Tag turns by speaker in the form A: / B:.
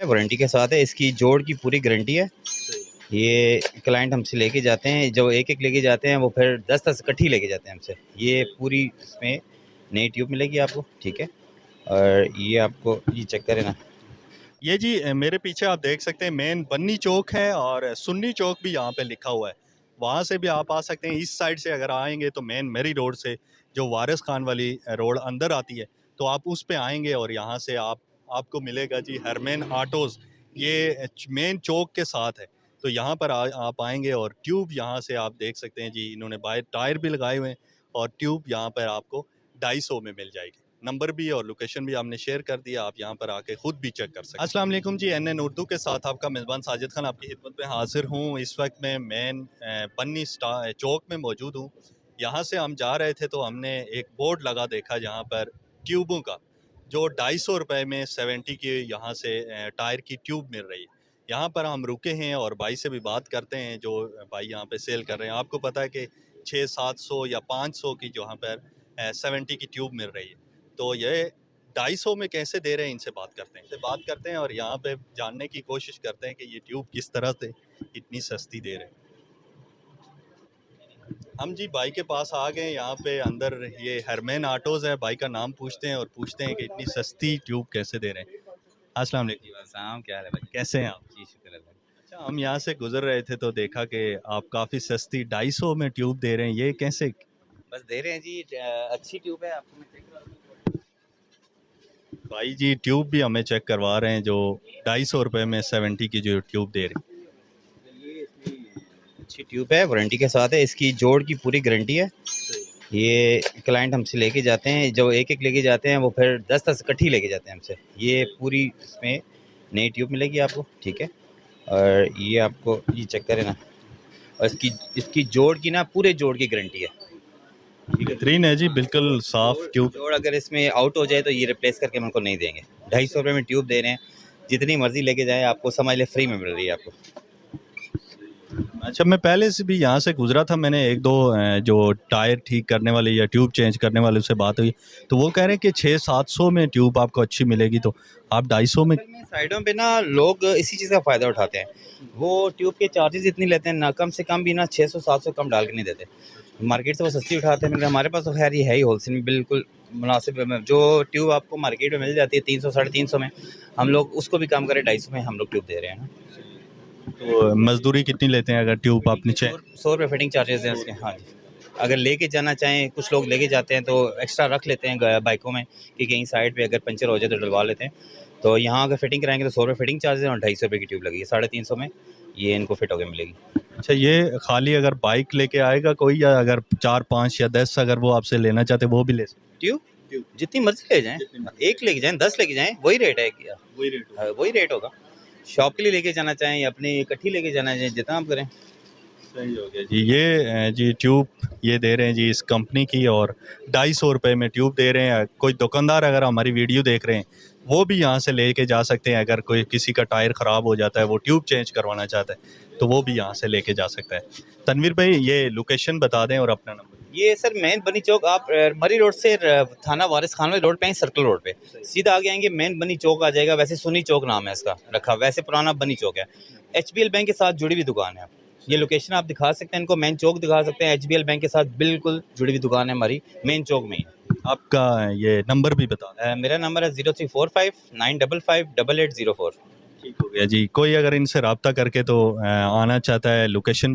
A: Warranty के साथ है, इसकी जोड़ की पूरी गारंटी है। ये क्लाइंट हमसे लेके जाते हैं, जो एक एक लेके जाते हैं वो फिर 10-10 इकट्ठी लेके जाते हैं हमसे। ये पूरी इसमें नई ट्यूब मिलेगी आपको, ठीक है। और ये आपको ये चेक करें ना,
B: ये जी मेरे पीछे आप देख सकते हैं मेन बन्नी चौक है और सुन्नी चौक भी यहाँ पे लिखा हुआ है। वहाँ से भी आप आ सकते हैं। इस साइड से अगर आएंगे तो मेन मेरी रोड से जो वारिस खान वाली रोड अंदर आती है, तो आप उस पे आएंगे और यहाँ से आपको मिलेगा जी हरमैन ऑटोज़। ये मेन चौक के साथ है। तो यहाँ पर आप आएंगे और ट्यूब यहाँ से आप देख सकते हैं जी, इन्होंने बाहर टायर भी लगाए हुए हैं और ट्यूब यहाँ पर आपको 250 में मिल जाएगी। नंबर भी और लोकेशन भी आपने शेयर कर दिया, आप यहाँ पर आके खुद भी चेक कर सकते हैं। अस्सलाम वालेकुम जी, एन उर्दू के साथ आपका मेज़बान साजिद खान आपकी खिदमत में हाजिर हूँ। इस वक्त मैं मेन बन्नी चौक में मौजूद हूँ। यहाँ से हम जा रहे थे तो हमने एक बोर्ड लगा देखा जहाँ पर ट्यूबों का जो 250 रुपये में 70 की यहाँ से टायर की ट्यूब मिल रही है। यहाँ पर हम रुके हैं और भाई से भी बात करते हैं जो भाई यहाँ पे सेल कर रहे हैं। आपको पता है कि 600-700 या 500 की जो यहाँ पर 70 की ट्यूब मिल रही है, तो ये 250 में कैसे दे रहे हैं, इनसे बात करते हैं और यहाँ पे जानने की कोशिश करते हैं कि ये ट्यूब किस तरह से इतनी सस्ती दे रहे हैं। हम जी भाई के पास आ गए, यहाँ पे अंदर ये हरमैन ऑटोज़ है। भाई का नाम पूछते हैं और पूछते हैं कि इतनी सस्ती ट्यूब कैसे दे रहे हैं। अस्सलाम वालेकुम।
A: शाम क्या हाल है भाई?
B: कैसे हैं आप?
A: जी शुक्र अल्लाह का।
B: अच्छा, हम यहाँ से गुजर रहे थे तो देखा कि आप काफ़ी सस्ती 250 में ट्यूब दे रहे हैं, ये कैसे?
A: बस दे रहे हैं जी, अच्छी ट्यूब है आपको मैं चेक करा दूँ।
B: भाई जी ट्यूब भी हमें चेक करवा रहे हैं जो 250 रुपये में 70 की जो ट्यूब दे रहे हैं।
A: ये इसमें अच्छी ट्यूब है, वारंटी के साथ है, इसकी जोड़ की पूरी गारंटी है। ये क्लाइंट हमसे लेके जाते हैं, जो एक एक लेके जाते हैं वो फिर 10-10 इकट्ठी लेके जाते हैं हमसे। ये पूरी इसमें नई ट्यूब मिलेगी आपको, ठीक है। और ये आपको ये चेक करें ना, और इसकी जोड़ की ना पूरे जोड़ की गारंटी है।
B: बेहतरीन है जी, बिल्कुल साफ ट्यूब।
A: जोड़ अगर इसमें आउट हो जाए तो ये रिप्लेस करके हम उनको नहीं देंगे। 250 रुपये में ट्यूब दे रहे हैं, जितनी मर्जी लेके जाएं, आपको समझ ले फ्री में मिल रही है आपको।
B: अच्छा, मैं पहले से भी यहाँ से गुजरा था, मैंने एक दो जो टायर ठीक करने वाले या ट्यूब चेंज करने वाले से बात हुई, तो वो कह रहे हैं कि 600-700 में ट्यूब आपको अच्छी मिलेगी, तो आप 250 में।
A: साइडों पे ना लोग इसी चीज़ का फ़ायदा उठाते हैं। वो ट्यूब के चार्जेस इतनी लेते हैं ना, कम से कम भी ना 600-700 कम डाल के नहीं देते। मार्केट से वो सस्ती उठाते हैं, मगर हमारे पास तो खैर ये है ही होलसेल में बिल्कुल मुनासिब में। जो ट्यूब आपको मार्केट में मिल जाती है 300 साढ़े 300 में, हम लोग उसको भी कम करें 250 में हम लोग ट्यूब दे रहे हैं ना।
B: तो मजदूरी कितनी लेते हैं अगर ट्यूब आप नीचे?
A: 100 रुपये फिटिंग चार्जेस हैं उसके। हाँ जी, अगर लेके जाना चाहें, कुछ लोग लेके जाते हैं तो एक्स्ट्रा रख लेते हैं बाइकों में कि कहीं साइड पे अगर पंचर हो जाए तो डलवा लेते हैं। तो यहाँ अगर फिटिंग कराएंगे तो 100 रुपये फिटिंग चार्जेस हैं और 250 रुपये की ट्यूब लगेगी। 350 में ये इनको फिट होकर मिलेगी।
B: अच्छा, ये खाली अगर बाइक लेके आएगा कोई, या अगर 4-5 या 10 अगर वो आपसे लेना चाहते वो भी ले सकते?
A: ट्यूब जितनी मर्जी ले जाएं, एक लेके जाएं, 10 लेके जाएं, वही रेट है क्या? वही रेट होगा। शॉप के लिए लेके जाना चाहें या अपनी इकट्ठी लेके जाना चाहें, जितना आप करें।
B: सही हो गया जी। ये जी ट्यूब ये दे रहे हैं जी इस कंपनी की, और 250 रुपये में ट्यूब दे रहे हैं। कोई दुकानदार अगर हमारी वीडियो देख रहे हैं वो भी यहाँ से लेके जा सकते हैं। अगर कोई किसी का टायर ख़राब हो जाता है, वो ट्यूब चेंज करवाना चाहता है, तो वो भी यहाँ से लेके जा सकता है। तनवीर भाई, ये लोकेशन बता दें और अपना नंबर।
A: ये सर मेन बनी चौक, आप मरी रोड से थाना वारिस खान वाली रोड पे, सर्कल रोड पे सीधा आगे आएंगे, मेन बनी चौक आ जाएगा। वैसे सुनी चौक नाम है इसका रखा, वैसे पुराना बनी चौक है। HBL बैंक के साथ जुड़ी हुई दुकान है। ये लोकेशन आप दिखा सकते हैं इनको, मेन चौक दिखा सकते हैं। HBL बैंक के साथ बिल्कुल जुड़ी हुई दुकान है हमारी, मेन चौक में ही।
B: आपका ये नंबर भी बता दें।
A: मेरा नंबर है 0345 955 8804।
B: ठीक हो गया जी। कोई अगर इनसे रब्ता करके तो आना चाहता है, लोकेशन